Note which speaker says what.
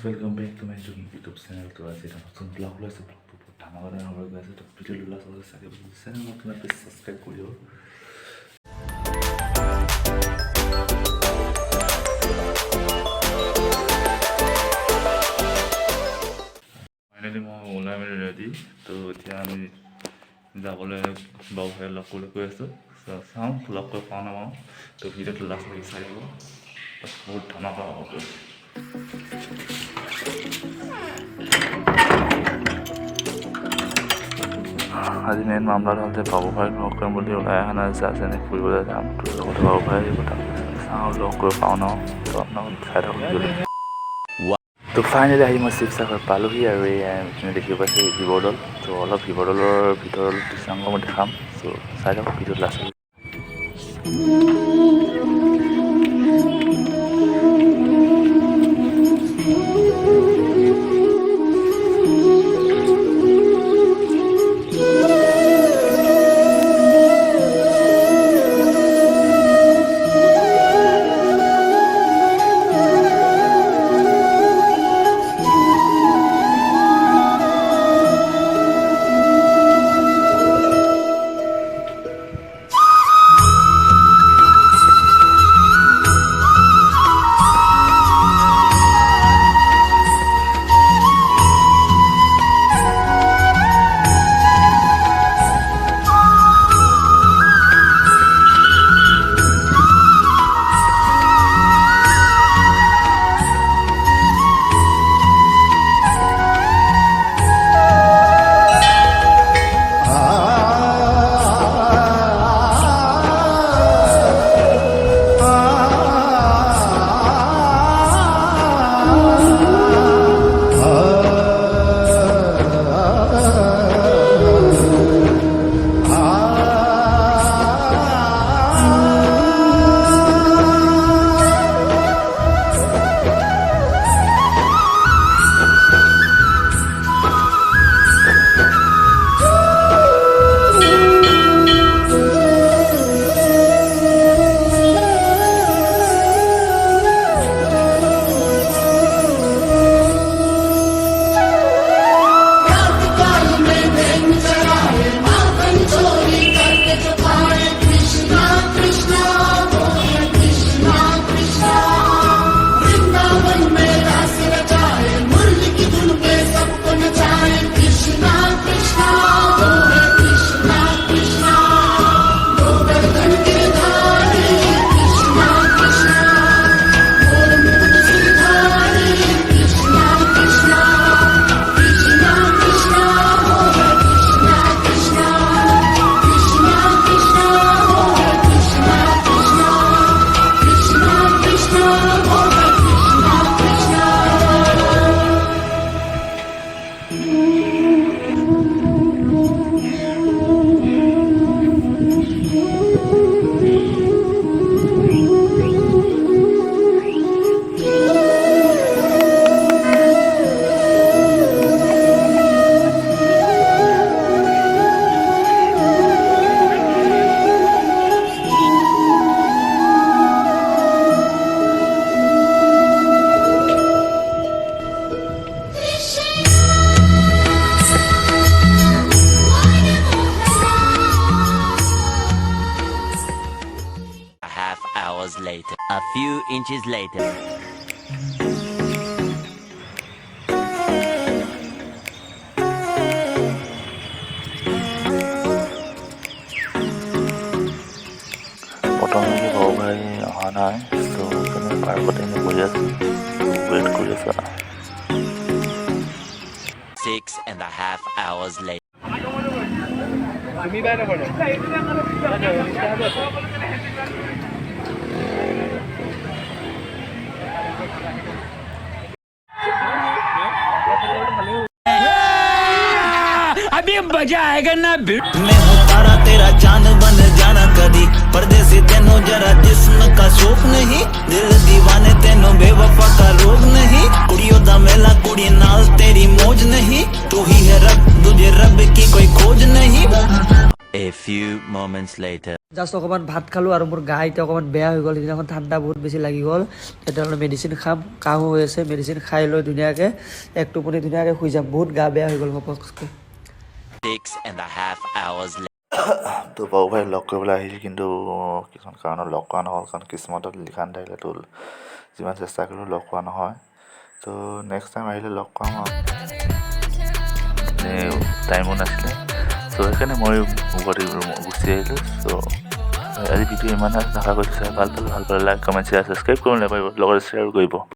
Speaker 1: Welcome back to my YouTube channel. तो आज এটা নতুন ব্লগ লৈছো, ব্লগটো বহুত ডাঙৰ হ'ব গৈ আছে। তো ভিডিঅ' লাষ্ট লৈ চাগে চেনেলটো তোমালোকে সাবস্ক্রাইব কৰিও। ফাইনালি মই ওলাই মেলি ৰেডি। তো এতিয়া আমি যাবলৈ বাবুভাই লগ কৰিবলৈ গৈ আছোঁ। চাওঁ লগ কৰি পাওঁ নাপাওঁ। তো ভিডিঅ'টো লাষ্ট লৈ চাই দিব, বহুত ধামাকা হ'ব। আজি মেইন মামলাটো হ'ল যে বাবুভাইক লগ কৰিম বুলি ওলাই অহা নাই, যেনে ফুৰিবলৈ যাম। তো লগতে বাবুভাই আহিব, তাক চাওঁ লগ কৰি পাওঁ ন। তো আপোনাক চাই থাকক ভিডিঅ'টো। তো ফাইনেলি আহি মই শিৱসাগৰ পালোহি আৰু এই দেখিব পাইছে শিৱদৌল। তো অলপ শিৱদৌলৰ ভিতৰৰ দৃশ্যাংগ মই দেখাম। তো চাই থাকক ভিডিঅ'টো last.
Speaker 2: Later, a few inches later.
Speaker 1: প্ৰথমে বাবুভাই অহা নাই, তো সেইকাৰণে পাৰ্কতে এনে বহি আছোঁ, ৱেইট কৰি আছোঁ।
Speaker 2: 6.5 hours later.
Speaker 3: अभी मजा आएगा ना।
Speaker 4: मैं हूँ तारा तेरा चांद बन जाना कदी, परदेसी तेनों जरा जिस्म का शौक नहीं, दिल दीवाने तेनों बेवफा का रोग नहीं, कुड़ियों दा मेला कुड़ी नाल तेरी मौज नहीं, तू ही है रब तुझे रब की कोई खोज नहीं।
Speaker 2: A few moments later.
Speaker 5: Just অকণমান ভাত খালোঁ আৰু মোৰ গা এতিয়া অকণমান বেয়া হৈ গ'ল সেইদিনাখন ঠাণ্ডা বহুত বেছি লাগি গ'ল এতিয়া অলপ মেডিচিন খাম কাহ হৈ আছে মেডিচিন খাই লৈ ধুনীয়াকৈ এক টোপনি ধুনীয়াকৈ শুই যাম বহুত গা বেয়া হৈ গ'ল ঘপককৈ
Speaker 2: 6.5 hours later.
Speaker 1: তো বাবু ভাই লগ কৰিবলৈ আহিছিল কিন্তু কিছুমান কাৰণত লগ কৰা নহ'ল কাৰণ কিসমতত লিখা নাথাকিলে তো যিমান চেষ্টা কৰিলেও লগ কৰা নহয় তো নেক্সট টাইম আহিলে লগ কৰাম আৰু টাইমো নাছিলে চ' সেইকাৰণে মই উভতি গুচি আহিলোঁ চ' আজি ভিডিঅ' ইমান আশা কৰিছোঁ ভাল পালে লাইক কমেণ্ট শ্বেয়াৰ ছাবস্ক্ৰাইব কৰিব নাপাৰিব লগতে শ্বেয়াৰ কৰিব